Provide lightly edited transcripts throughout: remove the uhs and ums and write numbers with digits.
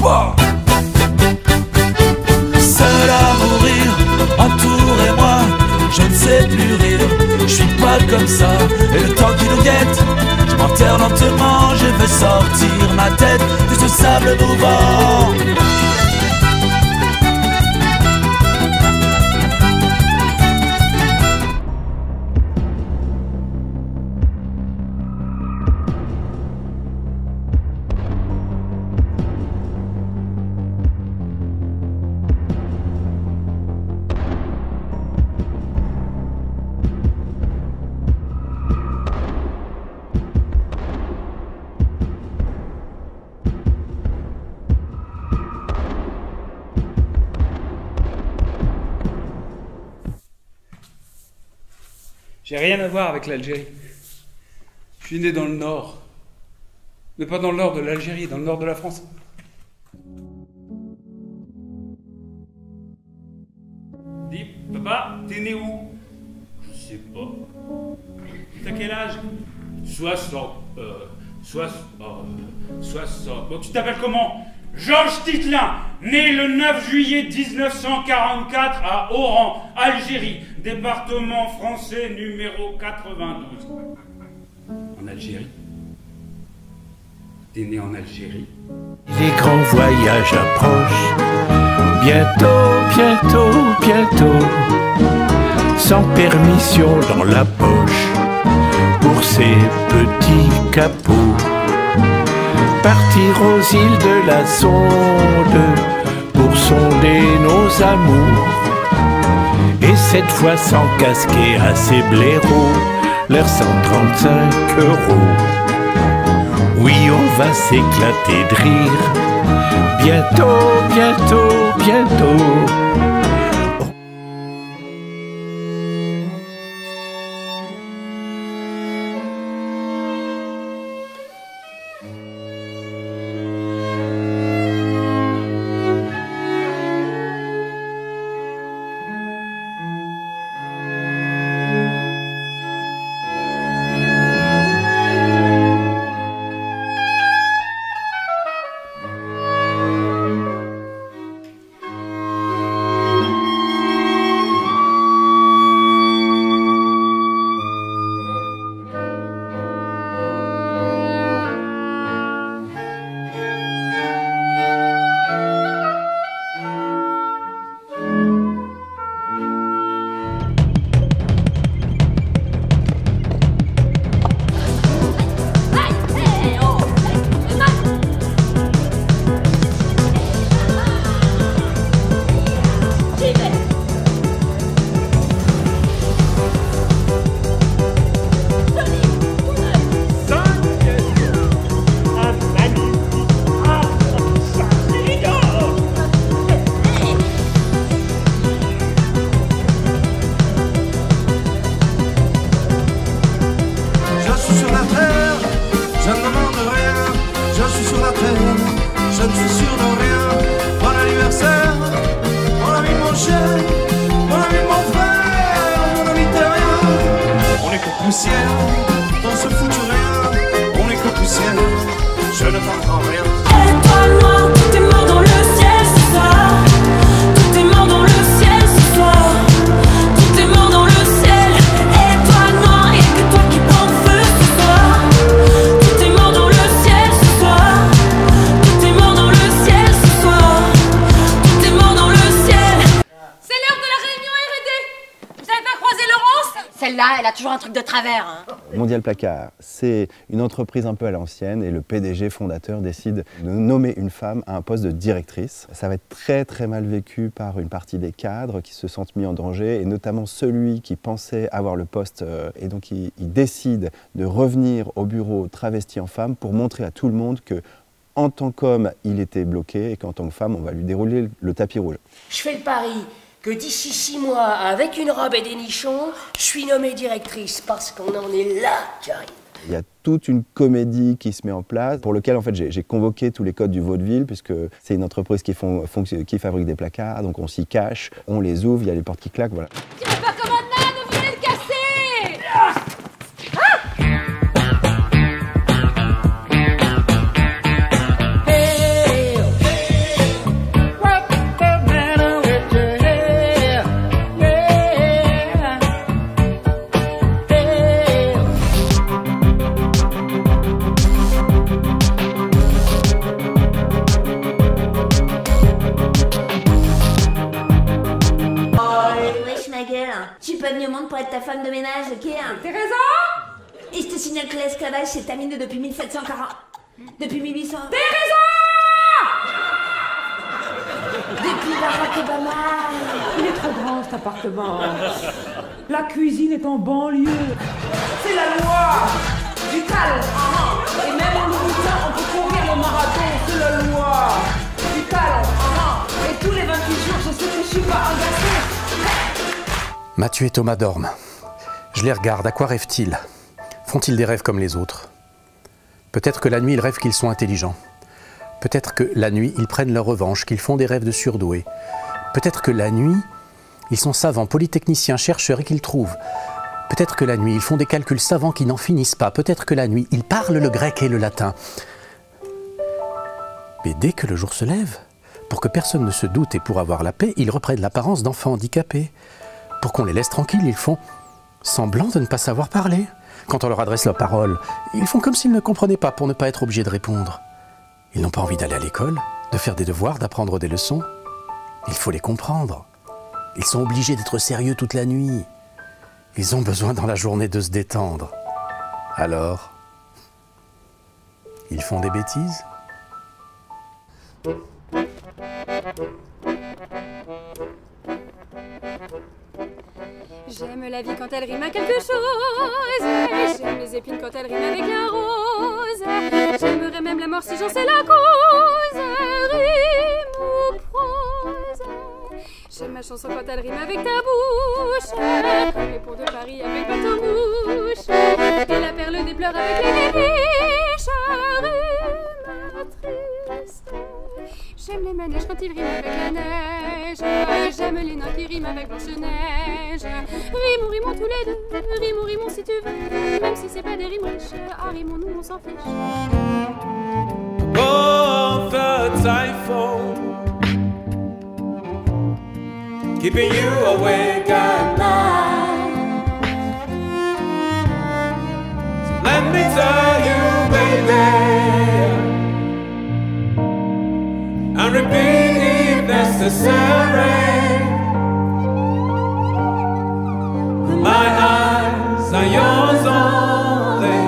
Wow. Seul à mourir, entourez-moi, je ne sais plus rire, je suis pas comme ça. Et le temps qui nous guette, je m'enterre lentement, je veux sortir ma tête de ce sable mouvant. J'ai rien à voir avec l'Algérie. Je suis né dans le nord. Mais pas dans le nord de l'Algérie, dans le nord de la France. Dis, papa, t'es né où? Je sais pas. T'as quel âge? 60. Bon, tu t'appelles comment? Georges Titelin, né le 9 juillet 1944 à Oran, Algérie, département français numéro 92. En Algérie? T'es né en Algérie? Les grands voyages approchent, bientôt, sans permission dans la poche, pour ces petits capots. Partir aux îles de la Sonde pour sonder nos amours. Et cette fois sans casquer à ces blaireaux leurs 135 €. Oui, on va s'éclater de rire. Bientôt. Je ne suis sûr de rien. Bon anniversaire, mon ami mon cher, mon ami mon frère, mon ami terrien. On est que poussière dans ce foutu rien. On est que poussière, je ne comprends rien. Étoile noire, tout est mort dans le ciel ce soir. Tout est mort dans le ciel ce soir. Tout est mort dans le ciel. Étoile noire, y'a que toi qui prends feu ce soir. Tout est mort dans le ciel ce soir. Tout est mort dans le ciel ce soir. Tout est mort dans le ciel. C'est l'heure de la réunion R&D. Vous avez pas croisé Laurence? Celle-là, elle a toujours un truc de travers. Hein. Mondial Placard, c'est une entreprise un peu à l'ancienne et le PDG fondateur décide de nommer une femme à un poste de directrice. Ça va être très très mal vécu par une partie des cadres qui se sentent mis en danger et notamment celui qui pensait avoir le poste et donc il décide de revenir au bureau travesti en femme pour montrer à tout le monde que en tant qu'homme il était bloqué et qu'en tant que femme on va lui dérouler le tapis rouge. Je fais le pari que d'ici 6 mois, avec une robe et des nichons, je suis nommée directrice parce qu'on en est là, Karine. Il y a toute une comédie qui se met en place pour lequel en fait j'ai convoqué tous les codes du vaudeville puisque c'est une entreprise qui fabrique des placards, donc on s'y cache, on les ouvre, il y a les portes qui claquent, voilà. Tu veux pas comme un âne, vous voulez le casser? pas venue au monde pour être ta femme de ménage, ok hein? Teresa! Et je te signale que l'esclavage s'est terminé depuis 1740. Depuis 1800. Teresa! Depuis Barack Obama. Il est trop grand cet appartement. La cuisine est en banlieue. C'est la loi du talent. Et même en nous luttant, on peut courir le marathon. C'est la loi du talent. Et tous les 28 jours, je sais que je suis pas un garçon. Mathieu et Thomas dorment. Je les regarde, à quoi rêvent-ils? Font-ils des rêves comme les autres? Peut-être que la nuit, ils rêvent qu'ils sont intelligents. Peut-être que la nuit, ils prennent leur revanche, qu'ils font des rêves de surdoués. Peut-être que la nuit, ils sont savants, polytechniciens, chercheurs et qu'ils trouvent. Peut-être que la nuit, ils font des calculs savants qui n'en finissent pas. Peut-être que la nuit, ils parlent le grec et le latin. Mais dès que le jour se lève, pour que personne ne se doute et pour avoir la paix, ils reprennent l'apparence d'enfants handicapés. Pour qu'on les laisse tranquilles, ils font semblant de ne pas savoir parler. Quand on leur adresse la parole, ils font comme s'ils ne comprenaient pas pour ne pas être obligés de répondre. Ils n'ont pas envie d'aller à l'école, de faire des devoirs, d'apprendre des leçons. Il faut les comprendre. Ils sont obligés d'être sérieux toute la nuit. Ils ont besoin dans la journée de se détendre. Alors, ils font des bêtises? J'aime la vie quand elle rime à quelque chose. J'aime les épines quand elle rime avec la rose. J'aimerais même la mort si j'en sais la cause. Rime ou prose. J'aime ma chanson quand elle rime avec ta bouche. Comme les ponts de Paris avec Bateau-Mouche. Et la perle des pleurs avec les riches. Rime triste. J'aime les manèges quand ils riment avec la neige. J'aime les nains qui riment avec Blanche-Neige. Rimons tous les deux. Rimons si tu veux. Même si c'est pas des rimes riches. Ah, rimons-nous, on s'en fiche. Above the typhoon, keeping you awake at night. So let me tell you, baby, and repeat if necessary. My eyes are yours only,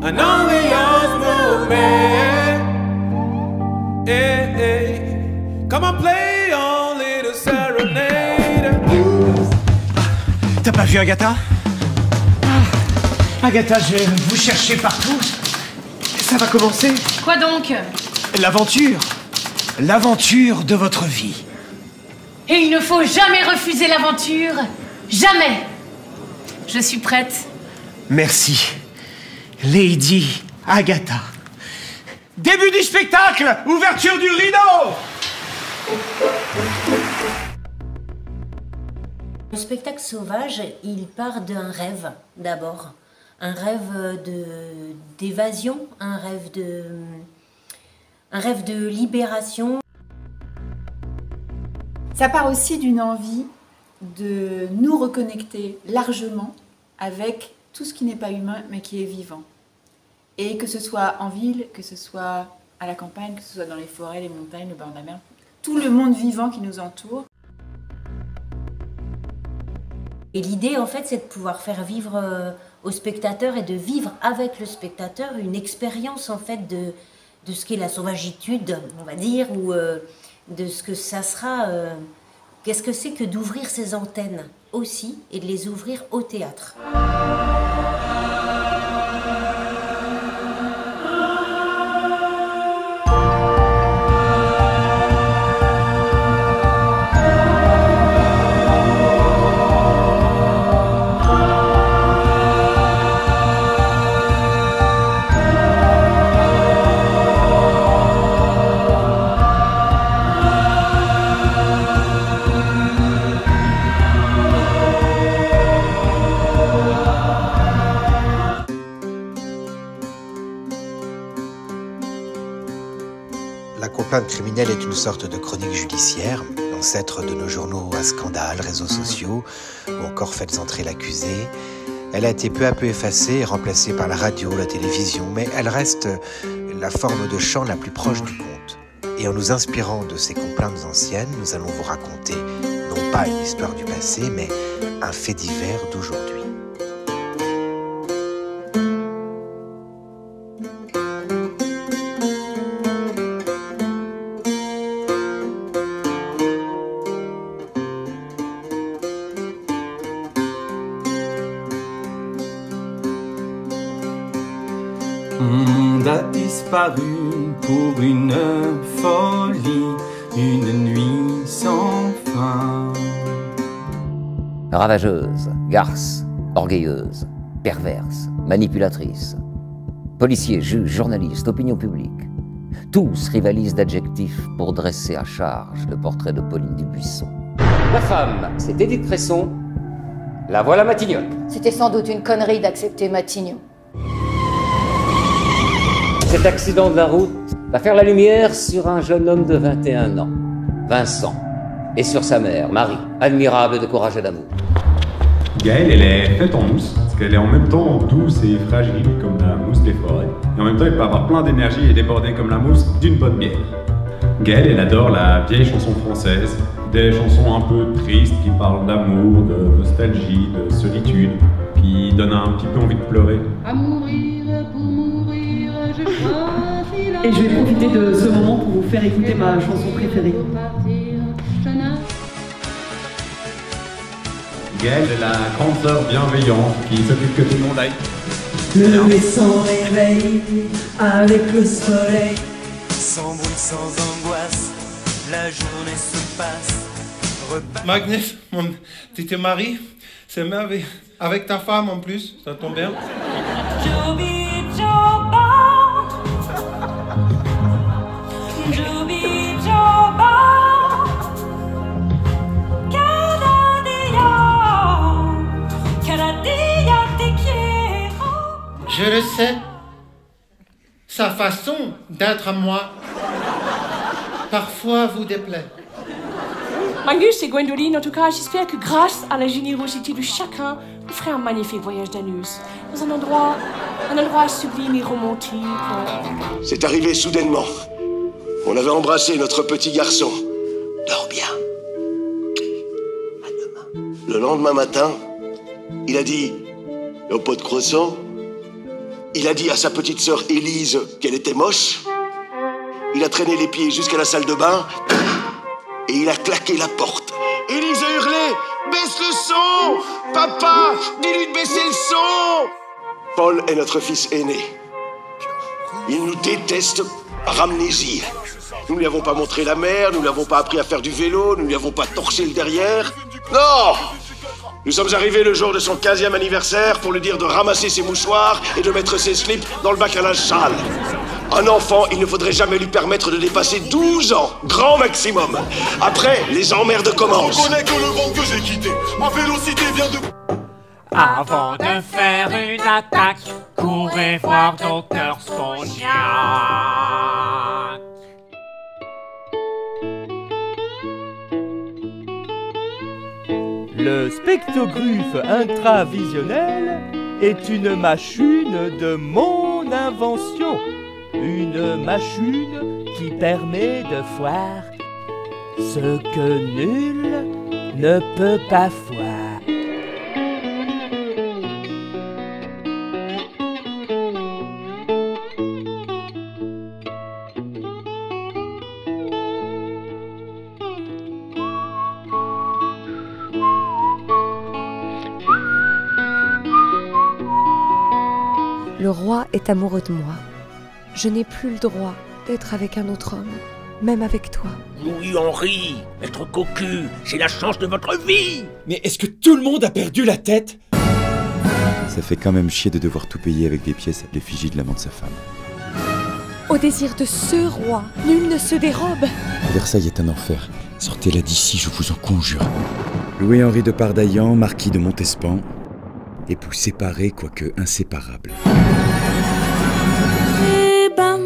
and only yours move me. Hey, hey. Come on, play your little serenade. T'as pas vu Agatha? Agatha, je vais vous chercher partout. Ça va commencer. Quoi donc? L'aventure. L'aventure de votre vie. Et il ne faut jamais refuser l'aventure. Jamais. Je suis prête. Merci. Lady Agatha. Début du spectacle. Ouverture du rideau. Le spectacle sauvage, il part d'un rêve, d'abord. Un rêve d'évasion, un rêve de libération. Ça part aussi d'une envie de nous reconnecter largement avec tout ce qui n'est pas humain, mais qui est vivant. Et que ce soit en ville, que ce soit à la campagne, que ce soit dans les forêts, les montagnes, le bord de la mer, tout le monde vivant qui nous entoure. Et l'idée, en fait, c'est de pouvoir faire vivre au spectateur et de vivre avec le spectateur une expérience, en fait, de ce qu'est la sauvagitude, on va dire, ou de ce que ça sera... qu'est-ce que c'est que d'ouvrir ses antennes aussi et de les ouvrir au théâtre. La complainte criminelle est une sorte de chronique judiciaire, l'ancêtre de nos journaux à scandale, réseaux sociaux ou encore faites entrer l'accusé. Elle a été peu à peu effacée et remplacée par la radio, la télévision, mais elle reste la forme de chant la plus proche du conte. Et en nous inspirant de ces complaintes anciennes, nous allons vous raconter non pas une histoire du passé, mais un fait divers d'aujourd'hui. On a disparu pour une folie, une nuit sans fin. Ravageuse, garce, orgueilleuse, perverse, manipulatrice. Policiers, juges, journalistes, opinion publique. Tous rivalisent d'adjectifs pour dresser à charge le portrait de Pauline Dubuisson. La femme, c'est Édith Cresson. La voilà Matignon. C'était sans doute une connerie d'accepter Matignon. Cet accident de la route va faire la lumière sur un jeune homme de 21 ans, Vincent, et sur sa mère, Marie, admirable de courage et d'amour. Gaëlle, elle est faite en mousse, parce qu'elle est en même temps douce et fragile comme la mousse des forêts. Et en même temps, elle peut avoir plein d'énergie et déborder comme la mousse d'une bonne bière. Gaëlle, elle adore la vieille chanson française, des chansons un peu tristes qui parlent d'amour, de nostalgie, de solitude, qui donnent un petit peu envie de pleurer. À mourir pour mourir, je choisis la... Et je vais profiter de ce moment pour vous faire écouter ma chanson préférée. Gaëlle est la grande sœur bienveillante qui s'occupe que tout le monde aille. Le lever sans réveil, avec le soleil. Sans bruit, sans angoisse, la journée se passe. Magnus, tu te maries, c'est merveilleux. Avec ta femme en plus, ça tombe bien. Joby Joba, Joby Joba, cada dia te quiero. Je le sais. Sa façon d'être à moi, parfois vous déplaît. Magnus et Gwendoline, en tout cas, j'espère que grâce à la générosité de chacun, vous ferez un magnifique voyage d'Anus. Dans un endroit sublime et romantique. C'est arrivé soudainement. On avait embrassé notre petit garçon. Dors bien. À demain. Le lendemain matin, il a dit au pot de croissant, il a dit à sa petite sœur Élise qu'elle était moche. Il a traîné les pieds jusqu'à la salle de bain et il a claqué la porte. Élise a hurlé « Baisse le son! Papa, dis-lui de baisser le son !» Paul est notre fils aîné. Il nous déteste par amnésie. Nous ne lui avons pas montré la mer, nous ne lui avons pas appris à faire du vélo, nous ne lui avons pas torché le derrière. Non! Nous sommes arrivés le jour de son 15e anniversaire pour lui dire de ramasser ses mouchoirs et de mettre ses slips dans le bac à linge sale. Un enfant, il ne faudrait jamais lui permettre de dépasser 12 ans, grand maximum. Après, les emmerdes commencent. Je connais que le vent que j'ai quitté. Ma vélocité vient de... Avant de faire une attaque, courez voir Docteur Stoniak. Le spectrographe intravisionnel est une machine de mon invention. Une machine qui permet de voir ce que nul ne peut pas voir. Le roi est amoureux de moi. Je n'ai plus le droit d'être avec un autre homme, même avec toi. Oui, Henri, être cocu, c'est la chance de votre vie. Mais est-ce que tout le monde a perdu la tête? Ça fait quand même chier de devoir tout payer avec des pièces à l'effigie de l'amant de sa femme. Au désir de ce roi, nul ne se dérobe. Versailles est un enfer. Sortez-la d'ici, je vous en conjure. Louis-Henri de Pardaillan, marquis de Montespan, époux séparé quoique inséparable. Et bam,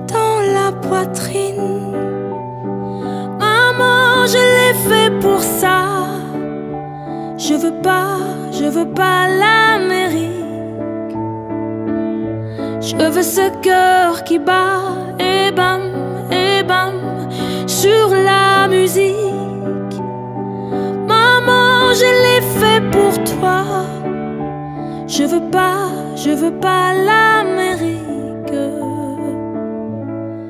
dans la poitrine. Maman, je l'ai fait pour ça. Je veux pas l'Amérique. Je veux ce cœur qui bat et bam, sur la non, je l'ai fait pour toi. Je veux pas l'Amérique.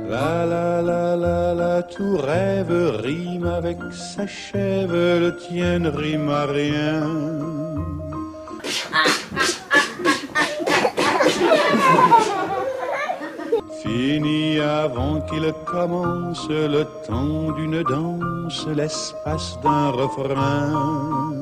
La, tout rêve rime avec s'achève, le tien ne rime à rien. Fini avant qu'il commence le temps d'une danse, l'espace d'un refrain.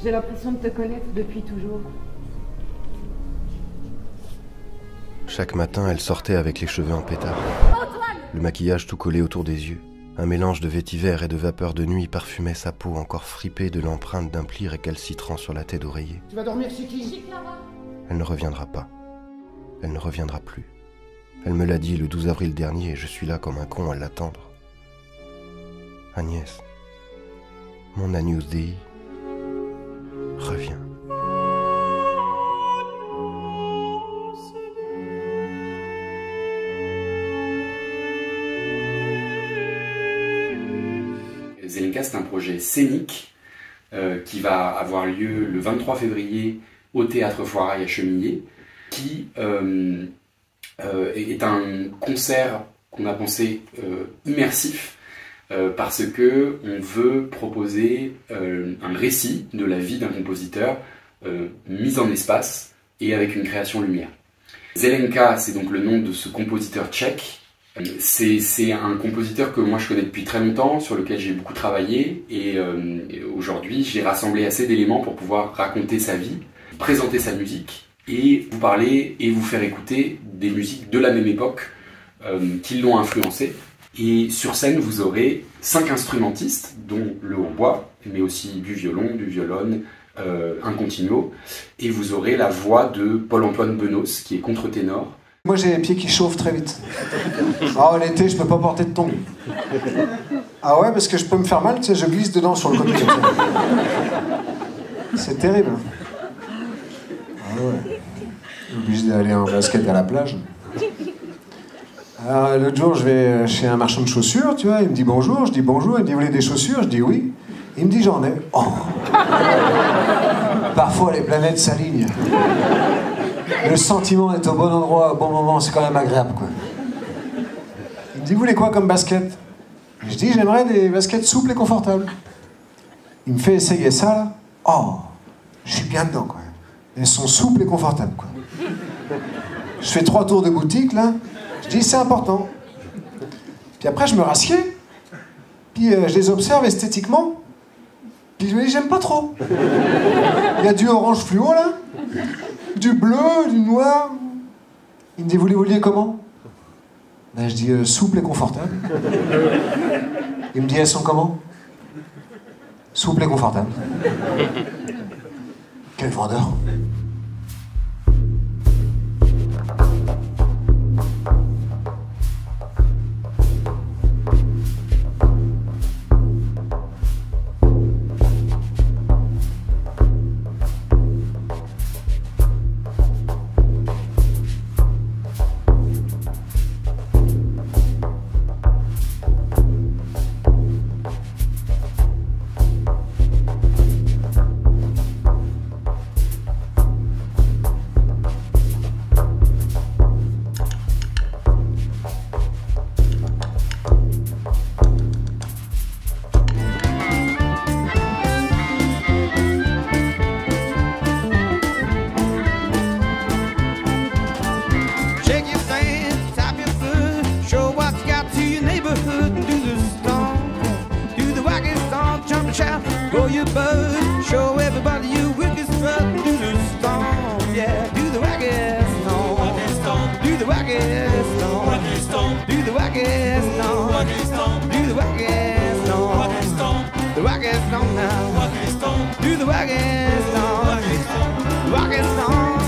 J'ai l'impression de te connaître depuis toujours. Chaque matin, elle sortait avec les cheveux en pétard, le maquillage tout collé autour des yeux. Un mélange de vétiver et de vapeur de nuit parfumait sa peau encore fripée de l'empreinte d'un pli récalcitrant sur la tête d'oreiller. Tu vas dormir chez qui? Elle ne reviendra pas. Elle ne reviendra plus. Elle me l'a dit le 12 avril dernier et je suis là comme un con à l'attendre. Agnès, mon Agnus Dei, reviens. Zelenka, c'est un projet scénique qui va avoir lieu le 23 février au Théâtre Foirail à Chemillé, qui est un concert qu'on a pensé immersif parce que on veut proposer un récit de la vie d'un compositeur mis en espace et avec une création lumière. Zelenka, c'est donc le nom de ce compositeur tchèque. C'est un compositeur que moi je connais depuis très longtemps, sur lequel j'ai beaucoup travaillé et aujourd'hui j'ai rassemblé assez d'éléments pour pouvoir raconter sa vie, présenter sa musique et vous parler et vous faire écouter des musiques de la même époque qui l'ont influencé. Et sur scène vous aurez 5 instrumentistes dont le hautbois, mais aussi du violon, du violon, un continuo, et vous aurez la voix de Paul-Antoine Benos qui est contre-ténor. Moi j'ai les pieds qui chauffent très vite. Ah, l'été je peux pas porter de tongs. Ah ouais, parce que je peux me faire mal, tu sais, je glisse dedans sur le côté. C'est terrible. Ah ouais. Je suis obligé d'aller en basket à la plage. Alors l'autre jour je vais chez un marchand de chaussures, tu vois, il me dit bonjour, je dis bonjour, il me dit vous voulez des chaussures, je dis oui. Il me dit j'en ai. Oh. Parfois les planètes s'alignent. Le sentiment d'être au bon endroit, au bon moment, c'est quand même agréable, quoi. Il me dit, vous voulez quoi comme basket? Je dis, j'aimerais des baskets souples et confortables. Il me fait essayer ça, là. Oh, je suis bien dedans, quoi. Elles sont souples et confortables, quoi. Je fais 3 tours de boutique, là. Je dis, c'est important. Puis après, je me rassieds. Puis je les observe esthétiquement. Puis je me dis, j'aime pas trop. Il y a du orange fluo, là. Du bleu, du noir. Il me dit, vous les vouliez comment? Ben, je dis, souple et confortable. Il me dit, elles sont comment? Souple et confortable. Quel vendeur. Do the wagon stomp. Wagon stomp.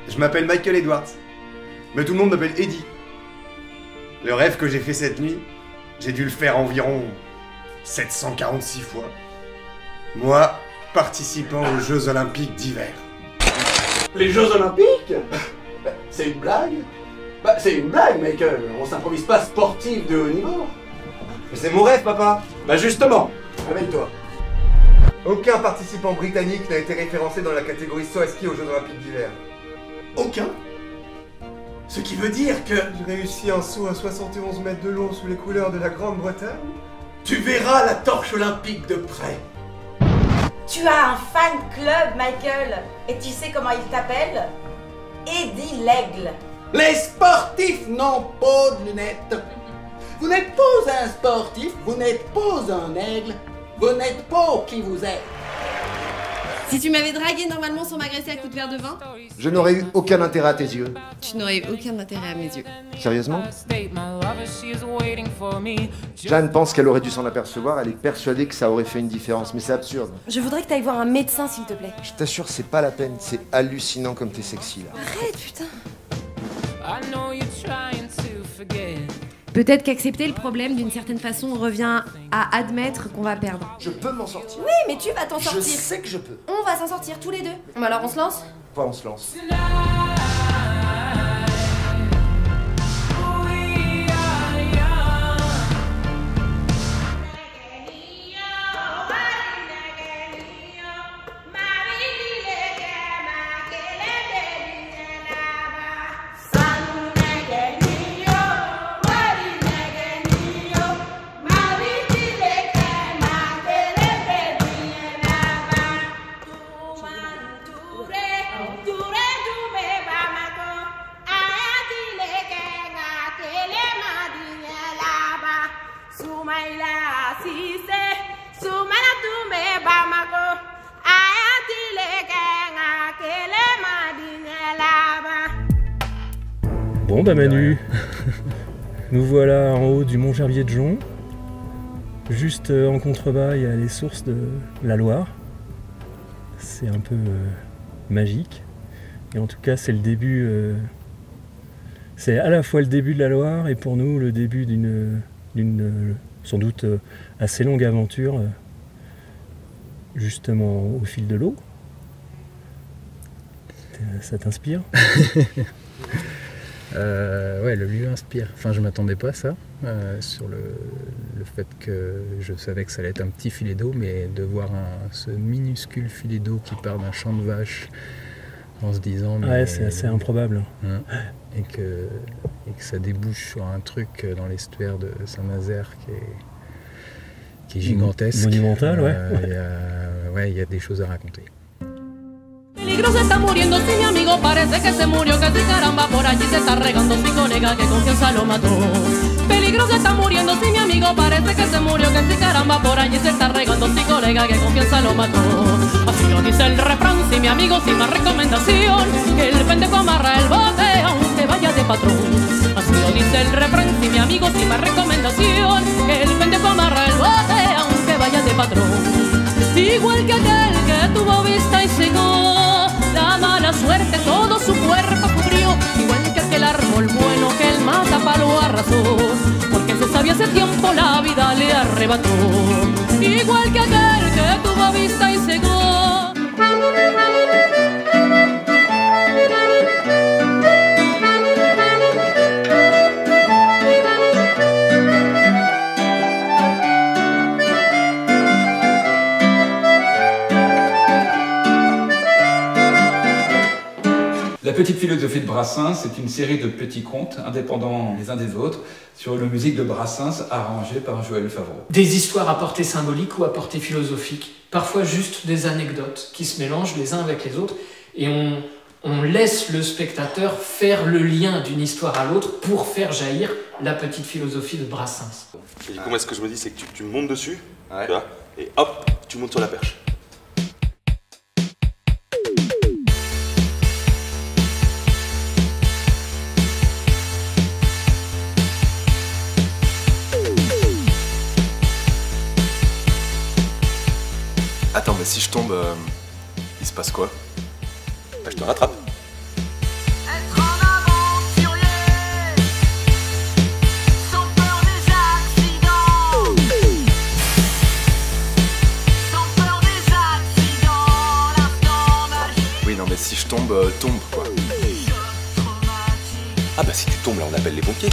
Je m'appelle Michael Edwards, mais tout le monde m'appelle Eddie. Le rêve que j'ai fait cette nuit, j'ai dû le faire environ 746 fois. Moi, participant aux Jeux Olympiques d'hiver. Les Jeux Olympiques? C'est une blague? Bah, c'est une blague, Michael. On s'improvise pas sportif de haut niveau. Mais c'est mon rêve, papa. Bah justement, réveille-toi. Aucun participant britannique n'a été référencé dans la catégorie saut à ski aux Jeux Olympiques d'hiver. Aucun? Ce qui veut dire que... J'ai réussi un saut à 71 mètres de long sous les couleurs de la Grande-Bretagne. Tu verras la torche olympique de près. Tu as un fan club, Michael. Et tu sais comment il t'appelle? Eddie l'Aigle. Les sportifs n'ont pas de lunettes. Vous n'êtes pas un sportif, vous n'êtes pas un aigle, vous n'êtes pas qui vous êtes. Si tu m'avais dragué normalement sans m'agresser à coups de verre de vin, Je n'aurais eu aucun intérêt à tes yeux. tu n'aurais eu aucun intérêt à mes yeux. Sérieusement? Jeanne pense qu'elle aurait dû s'en apercevoir, elle est persuadée que ça aurait fait une différence, mais c'est absurde. Je voudrais que tu ailles voir un médecin, s'il te plaît. Je t'assure, c'est pas la peine, c'est hallucinant comme t'es sexy là. Arrête, putain. Peut-être qu'accepter le problème d'une certaine façon revient à admettre qu'on va perdre. Je peux m'en sortir. Oui, mais tu vas t'en sortir. Je sais que je peux. On va s'en sortir tous les deux. Bon, alors on se lance? Pas on se lance. Bon bah Manu, nous voilà en haut du Mont Gerbier de Jonc. Juste en contrebas, il y a les sources de la Loire. C'est un peu magique. Et en tout cas, c'est le début. C'est à la fois le début de la Loire et pour nous le début d'une sans doute assez longue aventure, justement au fil de l'eau. Ça t'inspire? Ouais, le lieu inspire. Enfin, je m'attendais pas à ça, sur le fait que je savais que ça allait être un petit filet d'eau, mais de voir ce minuscule filet d'eau qui part d'un champ de vaches en se disant... Mais, ouais, c'est assez improbable. Hein, et que ça débouche sur un truc dans l'estuaire de Saint-Nazaire qui est gigantesque. Monumental, ouais. Ouais, il y a des choses à raconter. Peligro se está muriendo, si mi amigo parece que se murió, que si caramba por allí se está regando, si colega que confianza lo mató. Peligro se está muriendo, si mi amigo parece que se murió, que si caramba por allí se está regando, si colega que confianza lo mató. Así lo dice el refrán, si mi amigo sin más recomendación, que el pendejo amarra el bote aunque vaya de patrón. Así lo dice el refrán, si mi amigo sin más recomendación, que el pendejo amarra el bote aunque vaya de patrón. Igual que aquel que tuvo vista y cegó, la mala suerte todo su cuerpo cubrió. Igual que aquel árbol bueno que el matapalo arrasó, porque se sabía hace tiempo la vida le arrebató. Igual que aquel que tuvo vista y cegó. La petite philosophie de Brassens, c'est une série de petits contes indépendants les uns des autres sur la musique de Brassens arrangée par Joël Favreau. Des histoires à portée symbolique ou à portée philosophique, parfois juste des anecdotes qui se mélangent les uns avec les autres et on laisse le spectateur faire le lien d'une histoire à l'autre pour faire jaillir la petite philosophie de Brassens. Et comment est-ce que je me dis, c'est que tu montes dessus, tu vois, et hop, tu montes sur la perche. mais si je tombe, il se passe quoi? Bah, je te rattrape. Oui, non, mais si je tombe, tombe quoi. Ah bah si tu tombes, là on appelle les pompiers.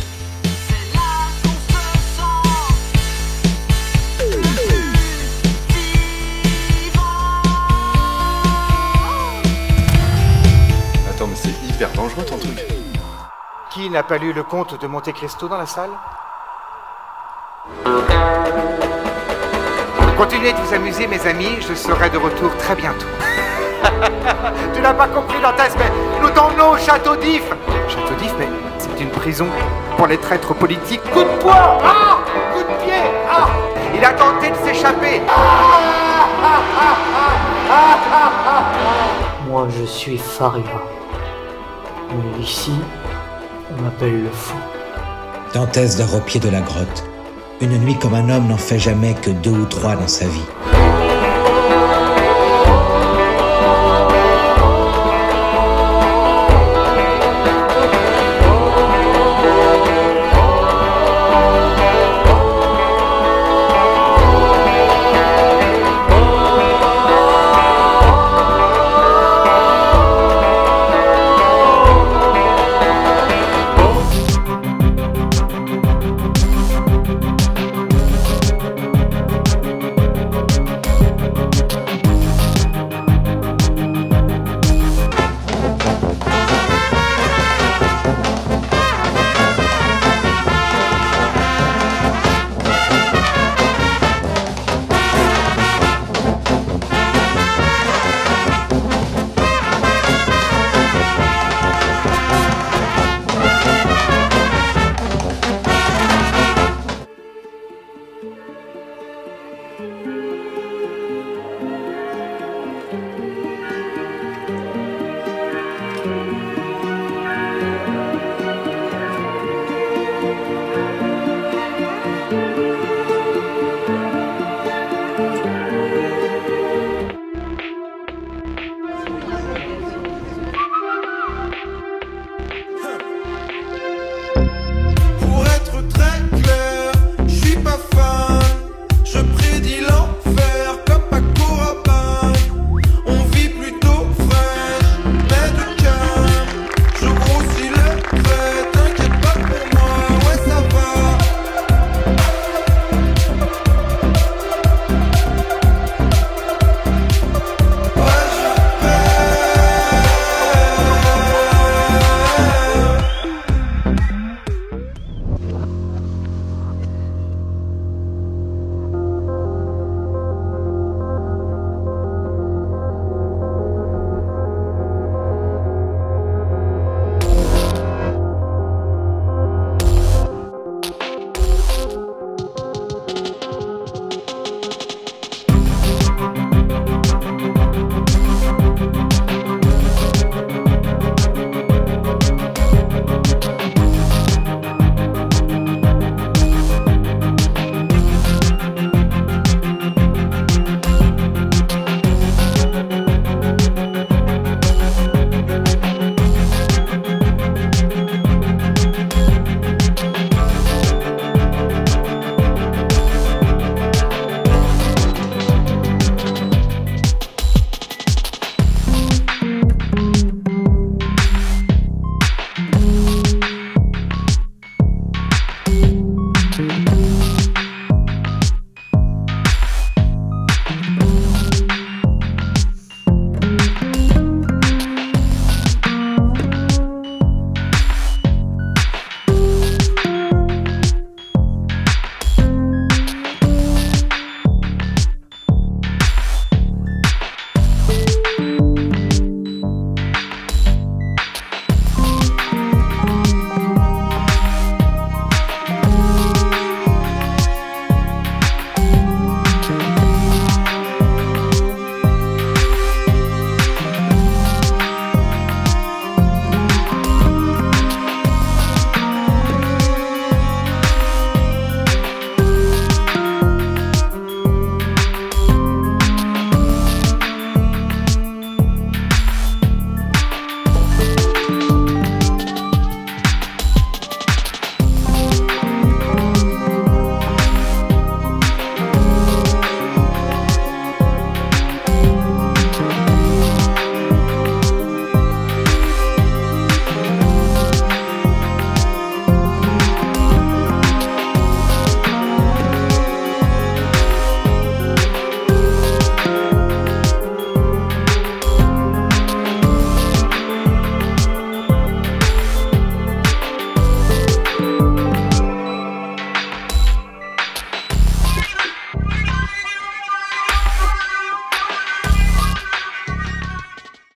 Attends, mais c'est hyper dangereux ton truc. Qui n'a pas lu le conte de Monte Cristo dans la salle? Continuez de vous amuser, mes amis, je serai de retour très bientôt. Tu n'as pas compris, Dantès, mais nous t'emmenons au château d'If. Château d'If, mais c'est une prison pour les traîtres politiques. Coup de poing! Ah! Coup de pied! Ah! Il a tenté de s'échapper. Moi, je suis Faria. Mais ici, on m'appelle le fou. Dantès dort au pied de la grotte. Une nuit comme un homme n'en fait jamais que 2 ou 3 dans sa vie.